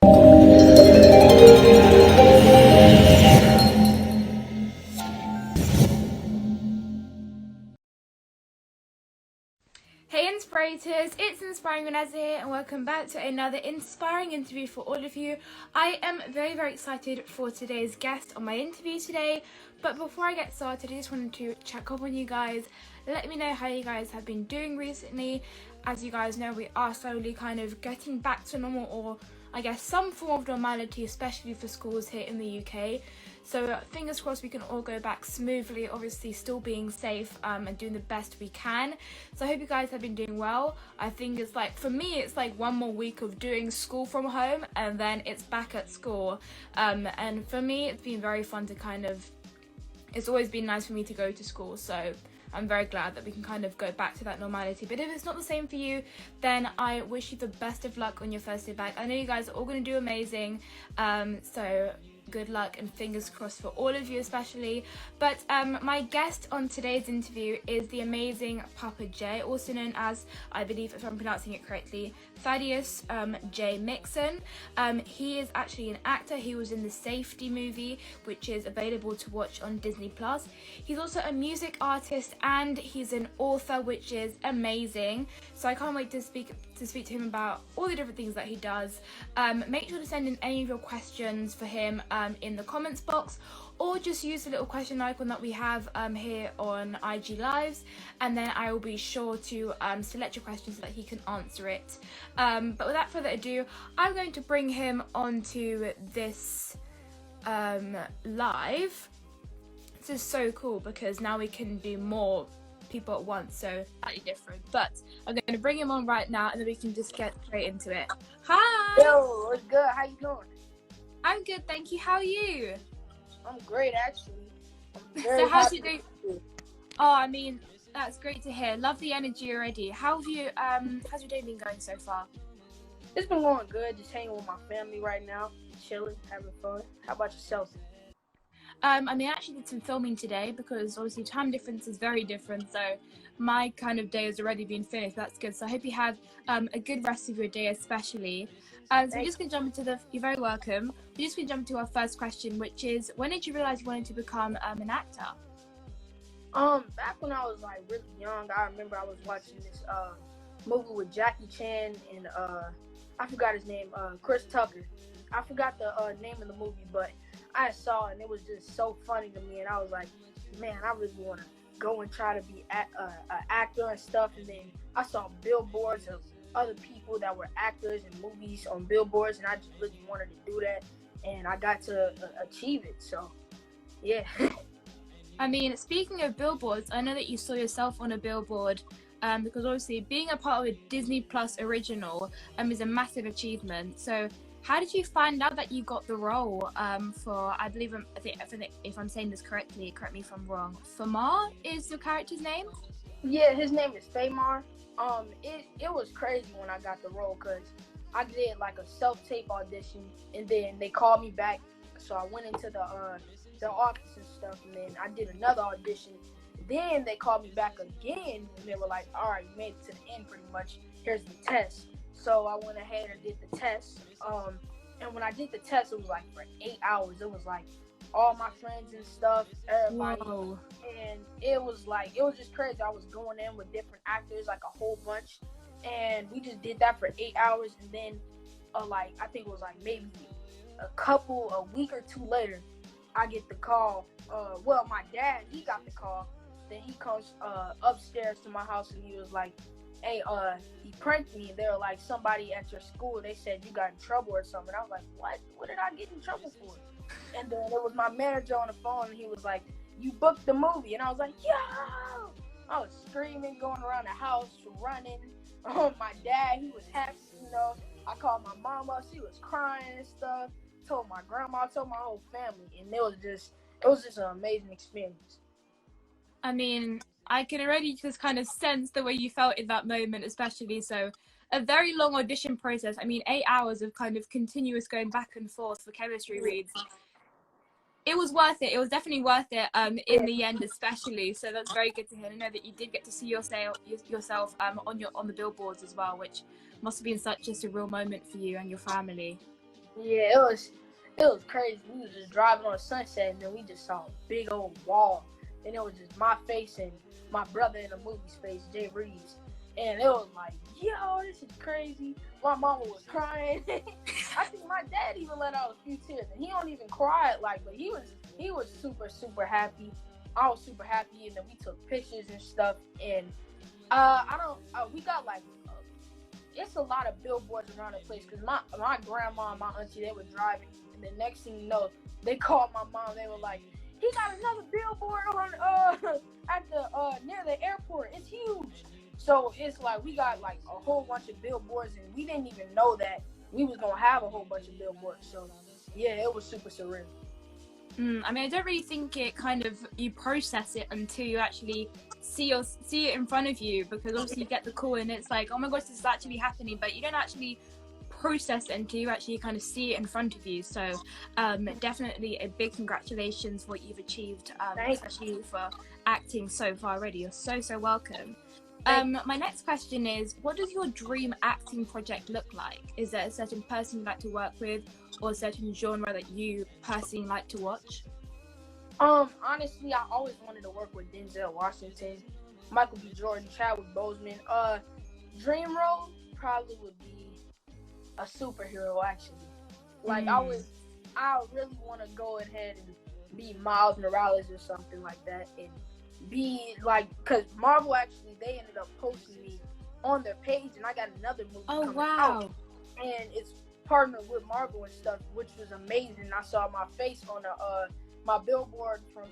Hey Inspirators, it's Inspiring Vanessa here and welcome back to another inspiring interview for all of you. I am very excited for today's guest on my interview today, but before I get started I just wanted to check up on you guys. Let me know how you guys have been doing recently. As you guys know, we are slowly kind of getting back to normal, or I guess some form of normality, especially for schools here in the UK. So fingers crossed we can all go back smoothly, obviously still being safe and doing the best we can. So I hope you guys have been doing well. I think it's like, for me, it's like one more week of doing school from home and then it's back at school. And for me, it's been very fun to it's always been nice for me to go to school. So I'm very glad that we can kind of go back to that normality. But if it's not the same for you, then I wish you the best of luck on your first day back. I know you guys are all going to do amazing. So good luck and fingers crossed for all of you especially. But my guest on today's interview is the amazing Papa J, also known as, I believe if I'm pronouncing it correctly, Thaddeus J. Mixon. He is actually an actor. He was in the Safety movie, which is available to watch on Disney+. He's also a music artist and he's an author, which is amazing. So I can't wait to speak to him about all the different things that he does. Make sure to send in any of your questions for him in the comments box, or just use the little question icon that we have here on IG Lives, and then I will be sure to select your questions so that he can answer it. But without further ado, I'm going to bring him onto this live. This is so cool because now we can do more people at once, so slightly different. But I'm going to bring him on right now and then we can just get straight into it. Hi! Yo, what's good? How you doing? I'm good, thank you. How are you? I'm great, actually. So how's your day? Oh, I mean, that's great to hear. Love the energy already. How's your day been going so far? It's been going good. Just hanging with my family right now, chilling, having fun. How about yourself? I mean, I actually did some filming today because obviously time difference is very different. So my kind of day has already been finished. That's good. So I hope you have a good rest of your day, especially. So we're just going to jump into you're very welcome. We're just going to jump to our first question, which is, when did you realize you wanted to become an actor? Back when I was like really young, I remember I was watching this movie with Jackie Chan and I forgot his name, Chris Tucker. I forgot the name of the movie, but I saw it and it was just so funny to me, and I was like, man, I really want to go and try to be an actor and stuff. And then I saw billboards of other people that were actors in movies on billboards, and I just really wanted to do that, and I got to achieve it. So yeah. I mean, speaking of billboards, I know that you saw yourself on a billboard because obviously being a part of a Disney Plus original is a massive achievement. So how did you find out that you got the role for, I think if I'm saying this correctly, correct me if I'm wrong, Famar is your character's name? Yeah, his name is Famar. It was crazy when I got the role because I did like a self-tape audition, and then they called me back. So I went into the office and stuff, and then I did another audition. Then they called me back again, and they were like, all right, you made it to the end pretty much. Here's the test. So I went ahead and did the test. And when I did the test, it was like for 8 hours. It was like all my friends and stuff, everybody. Whoa. And it was just crazy. I was going in with different actors, like a whole bunch. And we just did that for 8 hours. And then, I think it was like maybe a week or two later, I get the call. My dad, he got the call. Then he comes upstairs to my house and he was like, hey, he pranked me. They were like, somebody at your school, they said you got in trouble or something. I was like, what? What did I get in trouble for? And then it was my manager on the phone, and he was like, you booked the movie. And I was like, yo! I was screaming, going around the house, running. My dad, he was happy, I called my mom up. She was crying and stuff. Told my grandma, told my whole family. And it was just an amazing experience. I mean, I can already just kind of sense the way you felt in that moment, especially. So a very long audition process. I mean, 8 hours of kind of continuous going back and forth for chemistry reads. It was worth it. It was definitely worth it in the end, especially. So that's very good to hear. I know that you did get to see yourself on the billboards as well, which must have been such just a real moment for you and your family. Yeah, it was crazy. We was just driving on Sunset, and then we just saw a big old wall, and it was just my face and my brother in the movie space, Jay Reeves, and it was like, yo, this is crazy. My mama was crying. I think my dad even let out a few tears, and he don't even cry but he was super happy. I was super happy, and then we took pictures and stuff, and I don't. We got like it's a lot of billboards around the place because my grandma and my auntie, they were driving, and the next thing you know, they called my mom. They were like, he got another billboard on at the near the airport. It's huge. So it's like we got like a whole bunch of billboards, and we didn't even know that we was gonna have a whole bunch of billboards. So yeah, it was super surreal. I mean, I don't really think it kind of, you process it until you actually see it in front of you, because obviously you get the call and it's like, oh my gosh, this is actually happening, but you don't actually process it until you actually kind of see it in front of you. So definitely a big congratulations for what you've achieved, especially for acting so far already. You're so welcome. My next question is, what does your dream acting project look like? Is there a certain person you'd like to work with, or a certain genre that you personally like to watch? Honestly, I always wanted to work with Denzel Washington, Michael B. Jordan, Chadwick Boseman. Dream role probably would be a superhero, actually. Like I really want to go ahead and be Miles Morales or something like that, and be like, cause Marvel actually, they ended up posting me on their page, and I got another movie coming out, and it's partnered with Marvel and stuff, which was amazing. I saw my face on my billboard from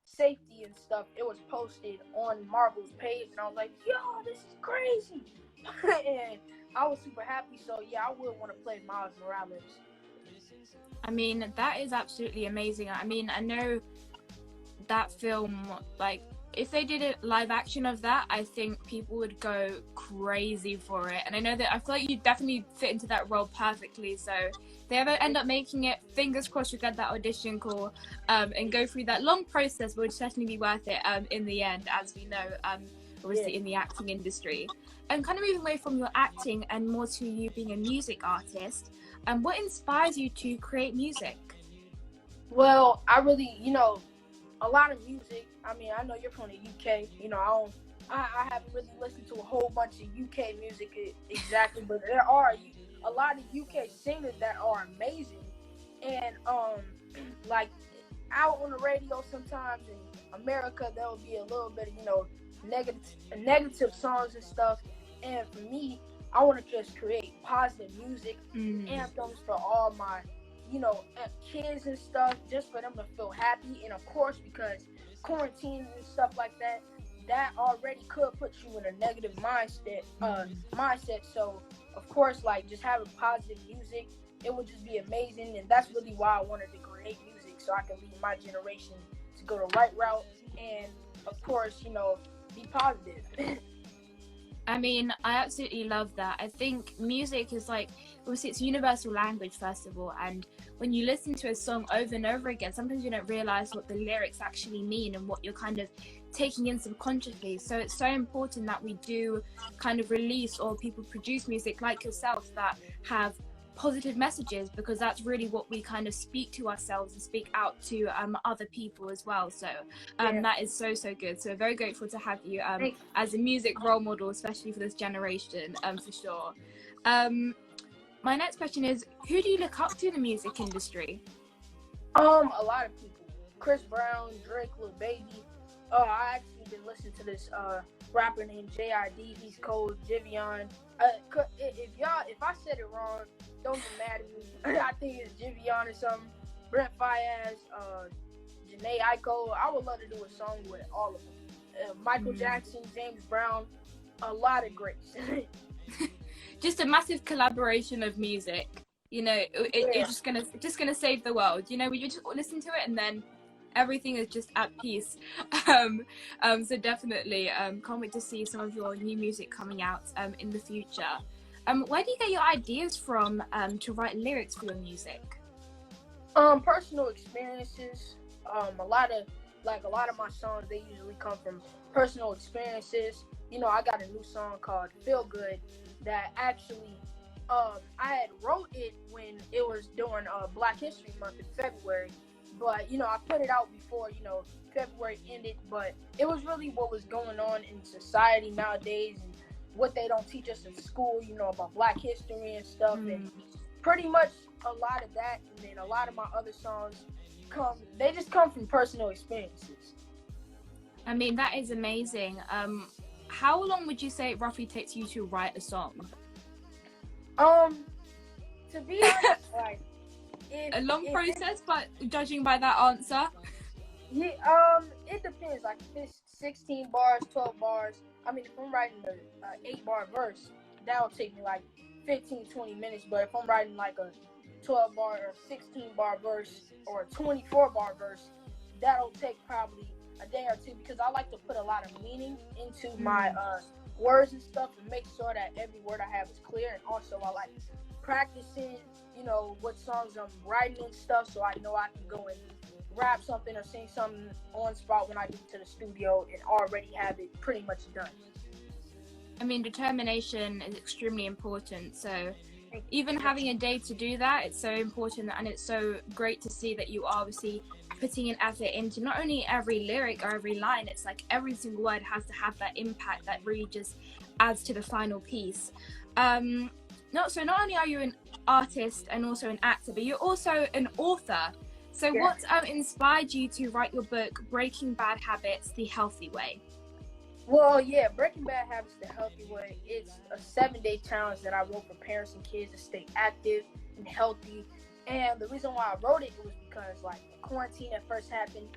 safety and stuff. It was posted on Marvel's page, and I was like, yo, this is crazy. And I was super happy. So yeah, I would want to play Miles Morales. I mean, that is absolutely amazing. I mean, I know that film, like, if they did a live action of that, I think people would go crazy for it. And I know that I feel like you definitely fit into that role perfectly. So if they ever end up making it, fingers crossed you get that audition call and go through that long process, would certainly be worth it in the end, as we know, obviously in the acting industry. And kind of moving away from your acting and more to you being a music artist, what inspires you to create music? Well, I really, a lot of music. I mean, I know you're from the UK. I haven't really listened to a whole bunch of UK music exactly, but there are a lot of UK singers that are amazing, and like out on the radio sometimes in America, there will be a little bit of negative songs and stuff. And for me, I want to just create positive music, anthems for all my kids and stuff, just for them to feel happy. And of course, because quarantine and stuff like that already could put you in a negative mindset. So of course, like, just having positive music, it would just be amazing. And that's really why I wanted to create music, so I can lead my generation to go the right route, and of course, be positive. I mean, I absolutely love that. I think music is like, obviously it's universal language, first of all, and when you listen to a song over and over again, sometimes you don't realize what the lyrics actually mean and what you're kind of taking in subconsciously. So it's so important that we do kind of release, or people produce music like yourself that have positive messages, because that's really what we kind of speak to ourselves and speak out to other people as well. So that is so good. So we're very grateful to have you as a music role model, especially for this generation, for sure. My next question is, who do you look up to in the music industry? A lot of people. Chris Brown, Drake, Lil Baby. I actually been listening to this rapper named JID. He's cold. Jivion. If I said it wrong, don't get mad at me. I think it's Jivion or something. Brent Fayez, Janae Aiko. I would love to do a song with all of them. Michael Jackson, James Brown. A lot of greats. Just a massive collaboration of music. It's just gonna save the world. We just listen to it and then everything is just at peace. So definitely can't wait to see some of your new music coming out in the future. Where do you get your ideas from to write lyrics for your music? Personal experiences. A lot of my songs, they usually come from personal experiences. I got a new song called Feel Good that actually I had wrote it when it was was during Black History Month in February. But, I put it out before, February ended. But it was really what was going on in society nowadays and what they don't teach us in school, about Black history and stuff. And pretty much a lot of that. And then a lot of my other songs they just come from personal experiences. I mean, that is amazing. How long would you say it roughly takes you to write a song? To be honest, like a long process, but judging by that answer, yeah, it depends. Like if it's 16 bars, 12 bars. I mean, if I'm writing an 8-bar verse, that'll take me like 15, 20 minutes. But if I'm writing like a 12-bar or 16-bar verse or a 24-bar verse, that'll take probably a day or two because I like to put a lot of meaning into my words and stuff and make sure that every word I have is clear. And also I like practicing, what songs I'm writing and stuff so I know I can go and rap something or sing something on spot when I get to the studio and already have it pretty much done. I mean, determination is extremely important. So even having a day to do that, it's so important, and it's so great to see that you are obviously putting an effort into not only every lyric or every line, it's like every single word has to have that impact that really just adds to the final piece. So not only are you an artist and also an actor, but you're also an author. So what inspired you to write your book, Breaking Bad Habits, The Healthy Way? Well, yeah, Breaking Bad Habits, The Healthy Way. It's a 7-day challenge that I wrote for parents and kids to stay active and healthy. And the reason why I wrote it was because, like, quarantine at first happened.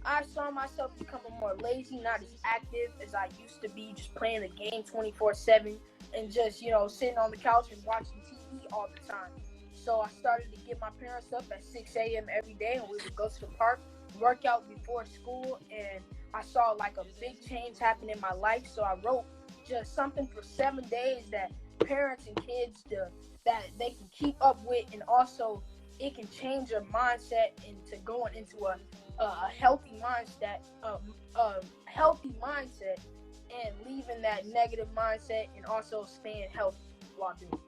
I saw myself becoming more lazy, not as active as I used to be, just playing the game 24/7 and just, sitting on the couch and watching TV all the time. So I started to get my parents up at 6 a.m. every day, and we would go to the park, work out before school, and I saw like a big change happen in my life. So I wrote just something for 7 days that parents and kids that they can keep up with, and also it can change their mindset into going into a healthy mindset, and leaving that negative mindset, and also staying healthy while doing it.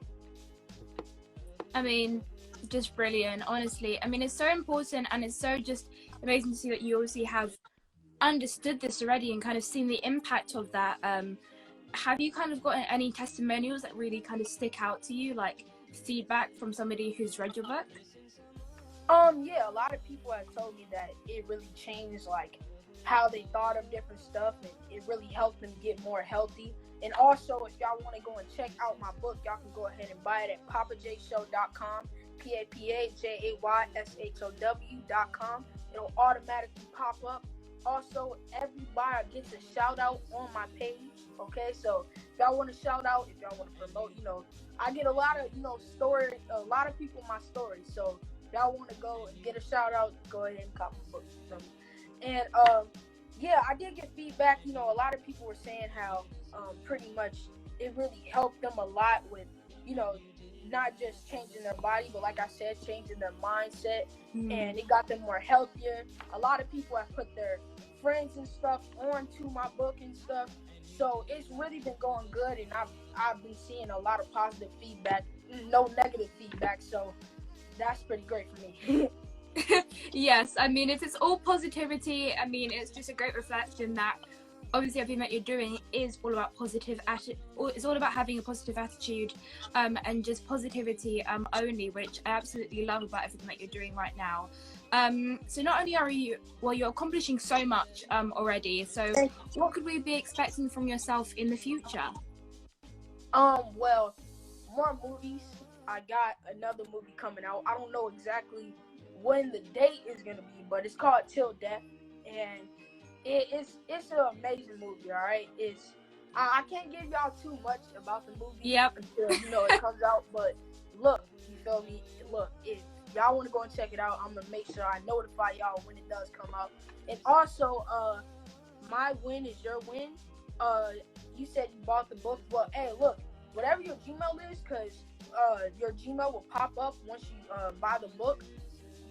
I mean, just brilliant, honestly. I mean, it's so important, and it's so just amazing to see that you obviously have understood this already and kind of seen the impact of that. Have you kind of gotten any testimonials that really kind of stick out to you, like feedback from somebody who's read your book? Yeah, a lot of people have told me that it really changed like how they thought of different stuff, and it really helped them get more healthy. And also, if y'all want to go and check out my book, y'all can go ahead and buy it at papajshow.com, PAPAJAYSHOW.com. It'll automatically pop up. Also, every buyer gets a shout out on my page. Okay, so if y'all want to shout out, if y'all want to promote, I get a lot of, a lot of people in my stories. So if y'all want to go and get a shout out, go ahead and copy the book from me. And yeah, I did get feedback. A lot of people were saying how pretty much it really helped them a lot with, not just changing their body, but like I said, changing their mindset, and it got them more healthier. A lot of people have put their friends and stuff onto my book and stuff, so it's really been going good, and I've been seeing a lot of positive feedback, no negative feedback, so that's pretty great for me. Yes, I mean, it's all positivity. I mean, it's just a great reflection that obviously everything that you're doing is all about it's all about having a positive attitude, and just positivity only, which I absolutely love about everything that you're doing right now. So not only you're accomplishing so much already, so what could we be expecting from yourself in the future? Well, more movies. I got another movie coming out. I don't know exactly when the date is gonna be, but it's called Till Death, and it's an amazing movie. All right, I can't give y'all too much about the movie until it comes out. But look, you feel me? Look, if y'all want to go and check it out, I'm gonna make sure I notify y'all when it does come out. And also, my win is your win. You said you bought the book. Well, hey, look, whatever your Gmail is, because your Gmail will pop up once you buy the book.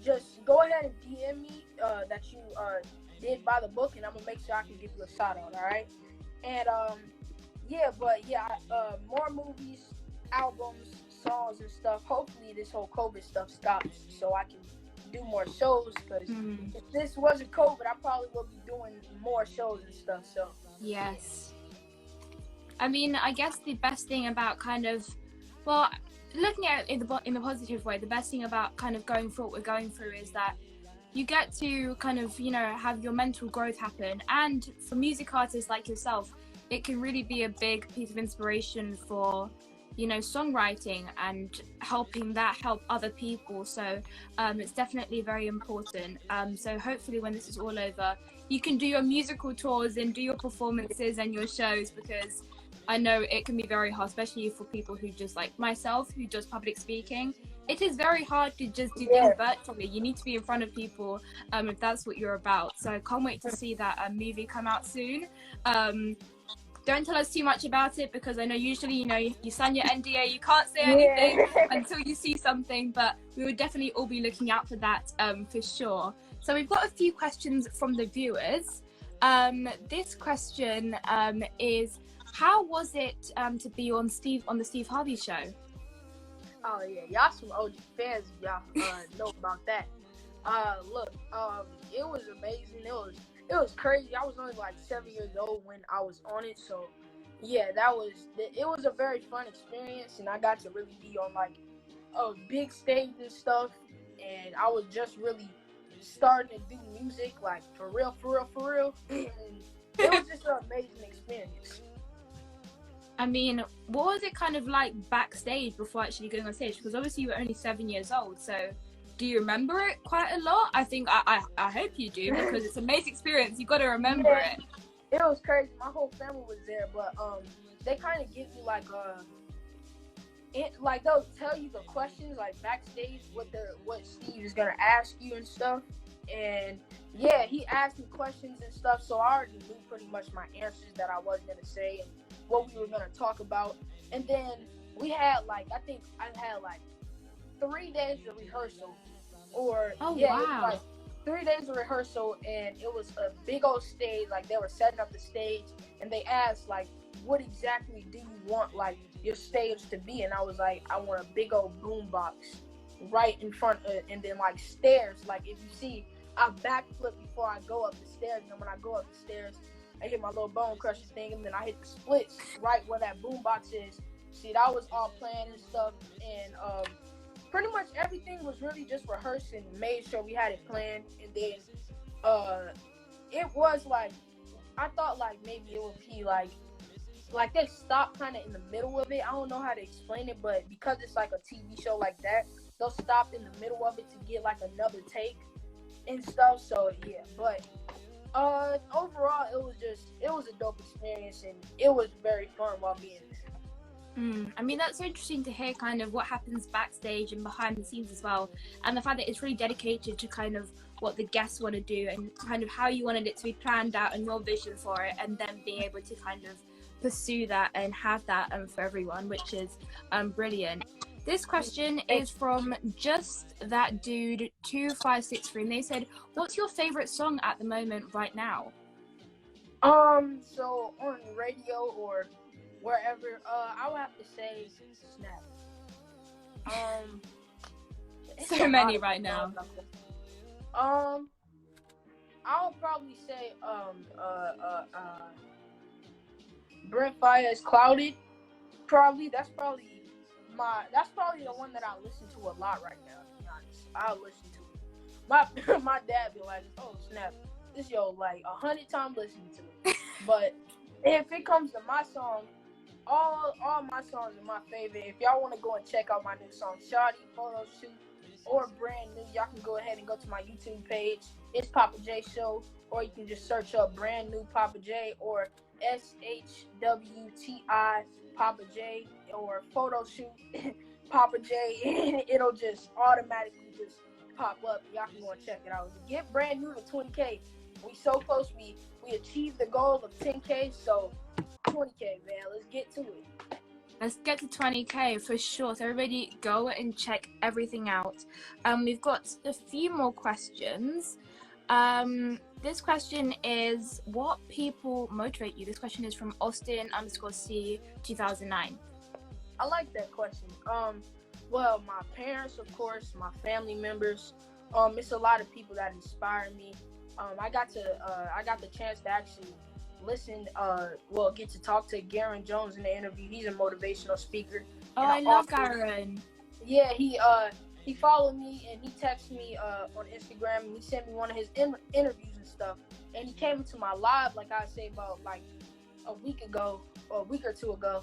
Just go ahead and DM me that you did buy the book, and I'm gonna make sure I can give you a shout out. All right, and more movies, albums, songs and stuff. Hopefully this whole COVID stuff stops so I can do more shows, because if this wasn't COVID, I probably would be doing more shows and stuff. So yes. I mean, I guess the best thing about kind of, well, looking at it in the positive way, the best thing about kind of going through what we're going through is that you get to kind of, you know, have your mental growth happen. And for music artists like yourself, it can really be a big piece of inspiration for, you know, songwriting and helping that help other people. So it's definitely very important. So hopefully when this is all over, you can do your musical tours and do your performances and your shows, because I know it can be very hard, especially for people who just like myself, who does public speaking. It is very hard to just do things virtually. You need to be in front of people if that's what you're about. So I can't wait to see that movie come out soon. Don't tell us too much about it, because I know usually, you know, you sign your NDA, you can't say anything until you see something, but we would definitely all be looking out for that for sure. So we've got a few questions from the viewers. This question is, how was it to be on the Steve Harvey show? Oh yeah, y'all some OG fans, y'all know about that. Look, it was amazing. It was crazy. I was only like 7 years old when I was on it, so yeah, it was a very fun experience, and I got to really be on like a big stage and stuff, and I was just really starting to do music, like for real, and it was just an amazing experience. I mean, what was it kind of like backstage before actually going on stage? Because obviously you were only 7 years old, so do you remember it quite a lot? I think I hope you do, because it's an amazing experience. You got to remember it. It was crazy. My whole family was there, but they kind of give you like they'll tell you the questions like backstage, what Steve is gonna ask you and stuff. And yeah, he asked me questions and stuff, so I already knew pretty much my answers that I wasn't gonna say and what we were gonna talk about. And then we had like, I think I had like 3 days of rehearsal, or wow. It was like 3 days of rehearsal, and it was a big old stage. Like they were setting up the stage, and they asked like, what exactly do you want like your stage to be? And I was like, I want a big old boom box right in front of, and then like stairs. Like if you see, I backflip before I go up the stairs, and when I go up the stairs, I hit my little bone crusher thing, and then I hit the splits right where that boom box is. See, that was all planned and stuff, and pretty much everything was really just rehearsed and made sure we had it planned. And then it was like, I thought like maybe it would be like they stopped kind of in the middle of it. I don't know how to explain it, but because it's like a TV show like that, they'll stop in the middle of it to get like another take and stuff. So yeah, but overall it was a dope experience, and it was very fun while being there. I mean, that's so interesting to hear kind of what happens backstage and behind the scenes as well, and the fact that it's really dedicated to kind of what the guests want to do and kind of how you wanted it to be planned out and your vision for it, and then being able to kind of pursue that and have that for everyone, which is brilliant. This question is from Just That Dude 2563, and they said, what's your favorite song at the moment right now? So on radio or wherever, I would have to say Snap. So many right now. I'll probably say Brent Faiyaz's Clouded. That's probably the one that I listen to a lot right now, to be honest. I'll listen to it. My dad be like, oh snap, this like 100 times listening to it. But if it comes to my song, all my songs are my favorite. If y'all want to go and check out my new song, Shawty, Photo Shoot, or Brand New, y'all can go ahead and go to my YouTube page. It's Papa J Show, or you can just search up Brand New Papa J, or SHWTI Papa J, or Photo Shoot Papa J, and it'll just automatically just pop up. Y'all can go and check it out. Get Brand New to 20K. We so close. We achieved the goal of 10K, so 20K, man. Let's get to it. Let's get to 20K for sure. So everybody go and check everything out. We've got a few more questions. This question is, what people motivate you? This question is from Austin_C 2009. I like that question. Well, my parents, of course, my family members. It's a lot of people that inspire me. I got the chance to actually listen. Get to talk to Garen Jones in the interview. He's a motivational speaker, Oh, and I I love also, Garen. yeah, he followed me and he texted me on Instagram and he sent me one of his interviews and stuff. And he came into my live, like I say, about like a week ago or a week or two ago,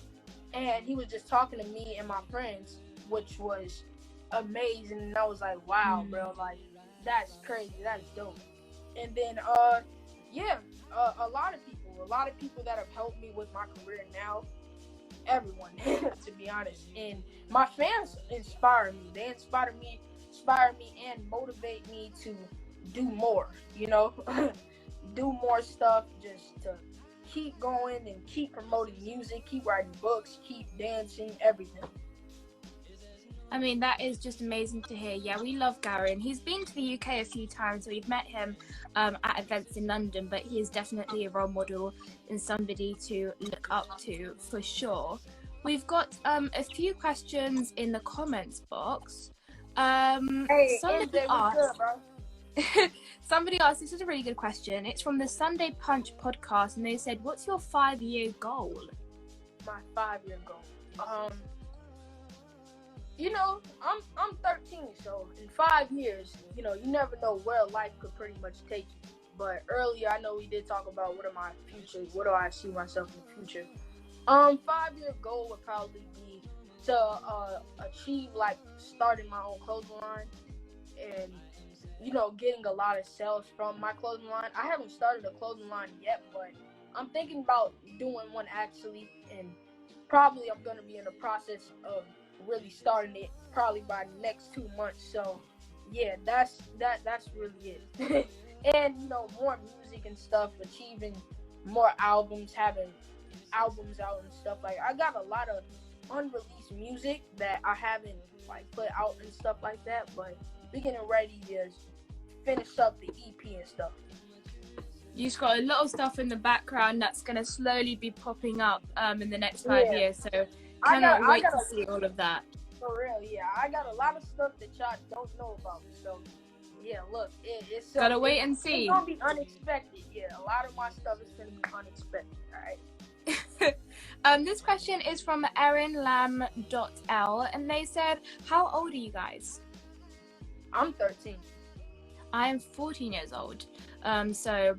and he was just talking to me and my friends, which was amazing. And I was like, wow, bro, like that's crazy, that's dope. And then yeah, a lot of people that have helped me with my career now, everyone, to be honest. And my fans inspire me. They inspire me and motivate me to do more, you know, do more stuff just to keep going and keep promoting music, keep writing books, keep dancing, everything. I mean, that is just amazing to hear. Yeah, we love Garen. He's been to the UK a few times, so we've met him at events in London, but he is definitely a role model and somebody to look up to for sure. We've got a few questions in the comments box. Hey, Somebody MJ, what's asked, good, bro? somebody asked, this is a really good question. It's from the Sunday Punch podcast, and they said, what's your 5-year goal? My 5-year goal. You know, I'm 13, so in 5 years, you know, you never know where life could pretty much take you. But earlier, I know we did talk about what are my futures, what do I see myself in the future. 5-year goal would probably be to achieve like starting my own clothing line and, you know, getting a lot of sales from my clothing line. I haven't started a clothing line yet, but I'm thinking about doing one actually, and probably I'm gonna be in the process of really starting it probably by the next 2 months. So yeah, that's really it. And you know, more music and stuff, achieving more albums, having albums out and stuff. Like I got a lot of unreleased music that I haven't like put out and stuff like that, but we're getting ready to finish up the EP and stuff. You just got a lot of stuff in the background that's going to slowly be popping up in the next 5 years. So cannot wait to see all of that. For real, yeah. I got a lot of stuff that y'all don't know about. So, yeah, look, it's gotta wait and see. It's gonna be unexpected. Yeah, a lot of my stuff is gonna be unexpected. All right. This question is from erinlam.l, and they said, "How old are you guys?" I'm 13. I am 14 years old. So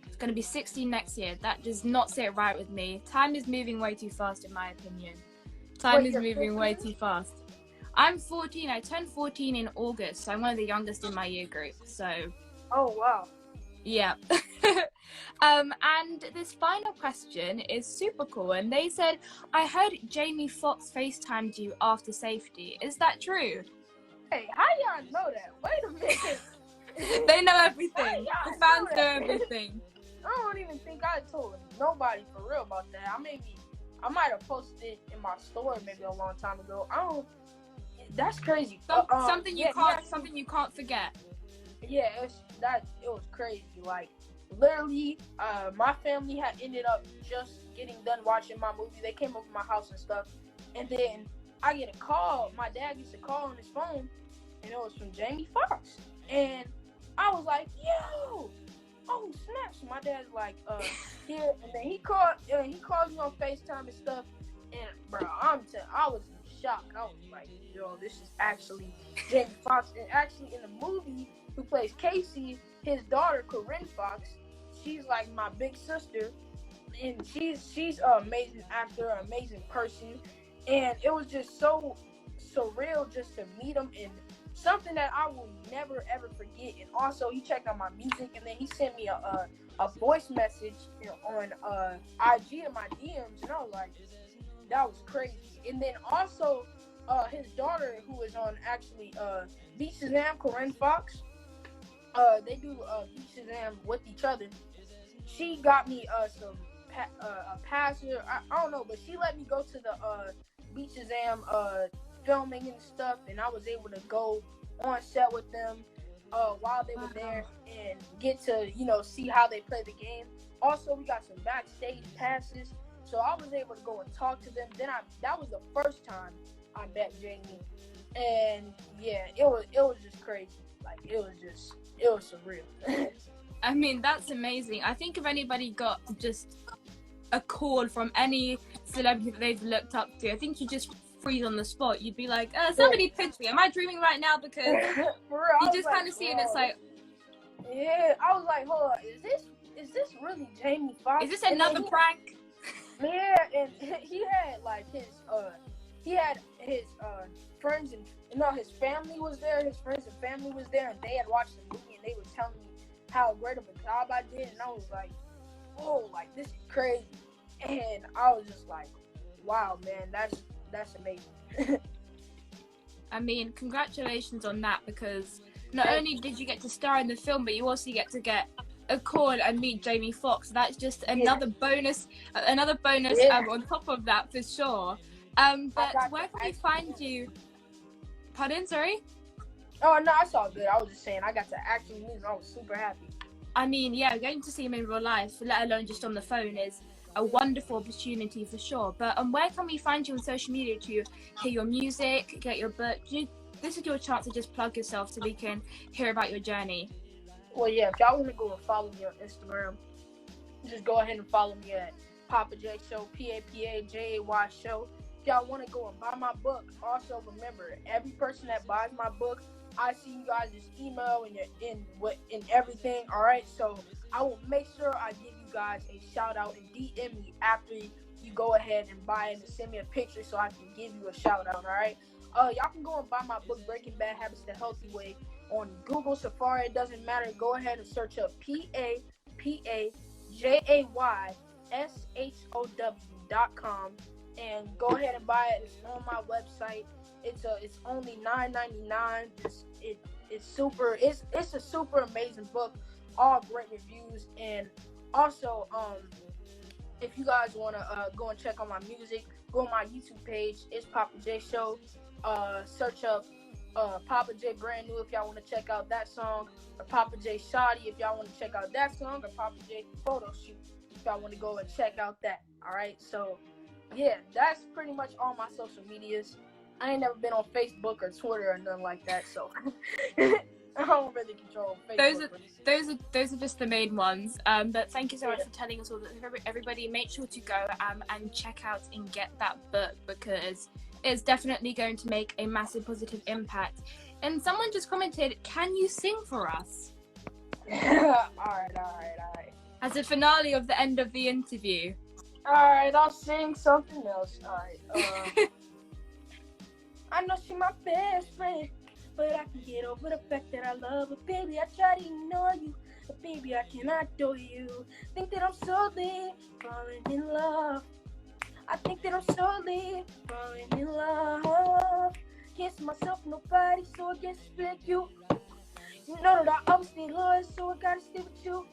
it's gonna be 16 next year. That does not sit right with me. Time is moving way too fast, in my opinion. Time is moving way too fast. I'm 14. I turned 14 in August, so I'm one of the youngest in my year group. So. Oh wow. Yeah. And this final question is super cool. And they said, I heard Jamie Foxx FaceTimed you after safety. Is that true? Hey, how y'all know that? Wait a minute. They know everything. The fans know everything. I don't even think I told nobody for real about that. I might have posted it in my story maybe a long time ago. That's crazy. Something you can't forget. Yeah, it was crazy. Like literally, my family had ended up just getting done watching my movie. They came over to my house and stuff, and then I get a call. My dad gets a call on his phone, and it was from Jamie Foxx. And I was like, yo, oh snap! So my dad's like, here, and then he calls me on FaceTime and stuff. And bro, I was in shock. I was like, yo, this is actually Jamie Foxx. And actually, in the movie, who plays Casey, his daughter Corinne Foxx, she's like my big sister, and she's an amazing actor, an amazing person, and it was just so surreal just to meet him, and something that I will never ever forget. And also, he checked out my music, and then he sent me a voice message on IG in my DMs, and I was like, that was crazy. And then also, his daughter, who is on actually Beat Shazam, Corinne Foxx. They do Beat Shazam with each other. She got me a passer. I don't know, but she let me go to the Beat Shazam filming and stuff, and I was able to go on set with them while they were there and get to see how they play the game. Also, we got some backstage passes So I was able to go and talk to them. That was the first time I met Jamie, and yeah, it was just crazy. Like it was surreal. I mean, that's amazing. I think if anybody got just a call from any celebrity that they've looked up to, I think you just freeze on the spot. You'd be like, somebody pitch me. Am I dreaming right now? Because For real, you just kind of see it and it's like, yeah, I was like, hold on, is this really Jamie Foxx? is this another prank? Yeah, and he had like his friends and his family was there. His friends and family was there, and they had watched the movie, and they were telling me how great of a job I did, and I was like, oh, like this is crazy, and I was just like, wow, man, that's amazing. I mean, congratulations on that, because not only did you get to star in the film, but you also get a call and meet Jamie Foxx. That's just another bonus on top of that, for sure. But where can we find you? Pardon, sorry? Oh, no, I saw good. I was just saying, I got to actually meet him. I was super happy. I mean, yeah, going to see him in real life, let alone just on the phone, is a wonderful opportunity for sure. But where can we find you on social media to hear your music, get your book? This is your chance to just plug yourself so we can hear about your journey. Well, yeah, if y'all want to go and follow me on Instagram, just go ahead and follow me at Papa J Show, PAPAJAY Show. If y'all want to go and buy my book, also remember, every person that buys my book, I see you guys' email and everything. All right, so I will make sure I give you guys a shout out and DM me after you go ahead and buy it and send me a picture so I can give you a shout out. All right, y'all can go and buy my book, Breaking Bad Habits the Healthy Way, on Google, Safari. It doesn't matter. Go ahead and search up PAPAJAYSHOW.com and go ahead and buy it. It's on my website. It's only $9.99. It's a super amazing book. All great reviews, and also if you guys want to go and check on my music, go on my YouTube page. It's Papa J Show. Search up Papa J Brand New if y'all want to check out that song, or Papa J Shoddy if y'all want to check out that song, or Papa J Photo Shoot if y'all want to go and check out that. All right, so yeah, that's pretty much all my social medias. I ain't never been on Facebook or Twitter or nothing like that, so I don't really control Facebook. Those are just the main ones. But thank you so much for telling us all that. Everybody, make sure to go and check out and get that book, because it's definitely going to make a massive positive impact. And someone just commented, "Can you sing for us?" All right. As a finale of the end of the interview. All right, I'll sing something else. All right. I know she my best friend, but I can get over the fact that I love her. Baby, I try to ignore you, but baby, I cannot adore you. Think that I'm slowly falling in love. I think that I'm slowly falling in love. Can't see myself nobody, so I guess it's with you. You know that I always stay loyal, so I gotta stay with you.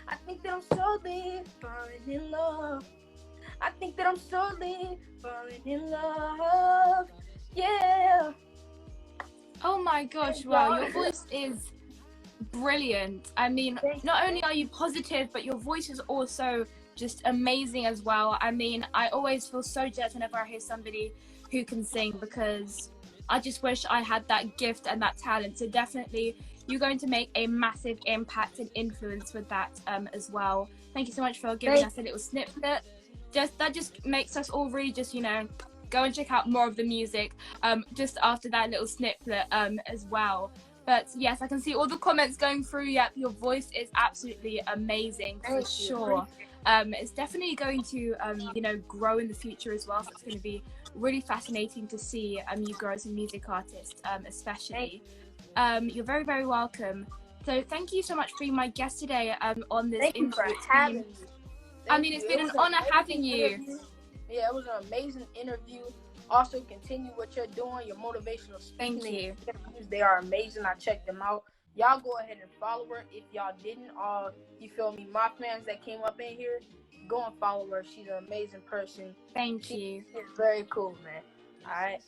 I think that I'm slowly falling in love. I think that I'm slowly falling in love. Yeah. Oh my gosh, wow, your voice is brilliant. I mean, not only are you positive, but your voice is also just amazing as well. I mean, I always feel so jealous whenever I hear somebody who can sing, because I just wish I had that gift and that talent. So definitely, you're going to make a massive impact and influence with that as well. Thank you so much for giving us a little snippet. That just makes us all really just, go and check out more of the music just after that little snippet as well. But yes, I can see all the comments going through. Yep, your voice is absolutely amazing for sure. It's definitely going to grow in the future as well. So it's going to be really fascinating to see you grow as a music artist, especially. You're very, very welcome. So thank you so much for being my guest today on this interview. Thank you for having me. I mean, it's been an honor having you. Yeah, it was an amazing interview. Also, continue what you're doing, your motivational speaking. Thank you. Interviews, they are amazing. I checked them out. Y'all go ahead and follow her. If y'all didn't, you feel me, my fans that came up in here, go and follow her. She's an amazing person. Thank you. She's very cool, man. All right.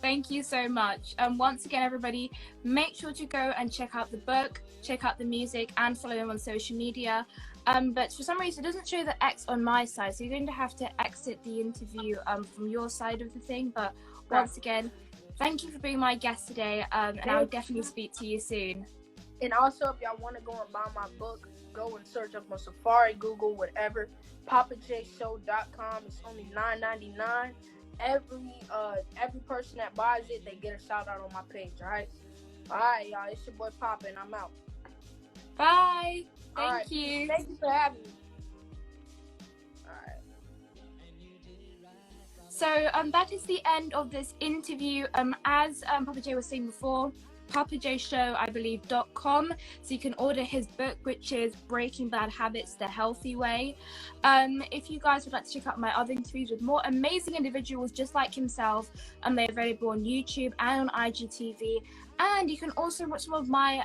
Thank you so much. Once again, everybody, make sure to go and check out the book, check out the music, and follow him on social media. But for some reason, it doesn't show the X on my side, so you're going to have to exit the interview from your side of the thing. But once again, thank you for being my guest today, and I'll definitely speak to you soon. And also, if y'all want to go and buy my book, go and search up on Safari, Google, whatever. PapaJShow.com. It's only $9.99. Every person that buys it, they get a shout out on my page. All right, y'all. It's your boy Papa, and I'm out. Bye. Thank you. Thank you for having me. All right. So that is the end of this interview. As Papa J was saying before, PapaJShow.com, so you can order his book, which is Breaking Bad Habits the Healthy Way. If you guys would like to check out my other interviews with more amazing individuals just like himself, they're available on YouTube and on IGTV, and you can also watch some of my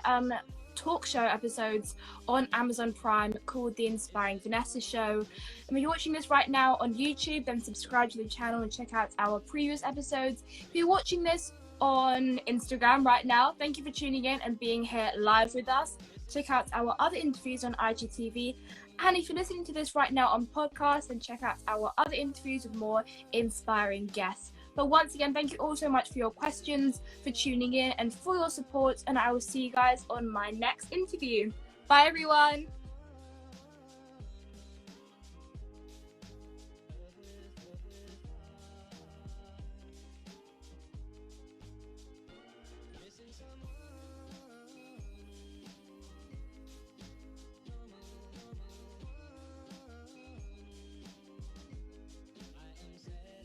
talk show episodes on Amazon Prime called The Inspiring Vanessa Show. And if you're watching this right now on YouTube, then subscribe to the channel and check out our previous episodes. If you're watching this on Instagram right now, thank you for tuning in and being here live with us. Check out our other interviews on IGTV, and if you're listening to this right now on podcast, then check out our other interviews with more inspiring guests. But once again, thank you all so much for your questions, for tuning in, and for your support, and I will see you guys on my next interview. Bye everyone.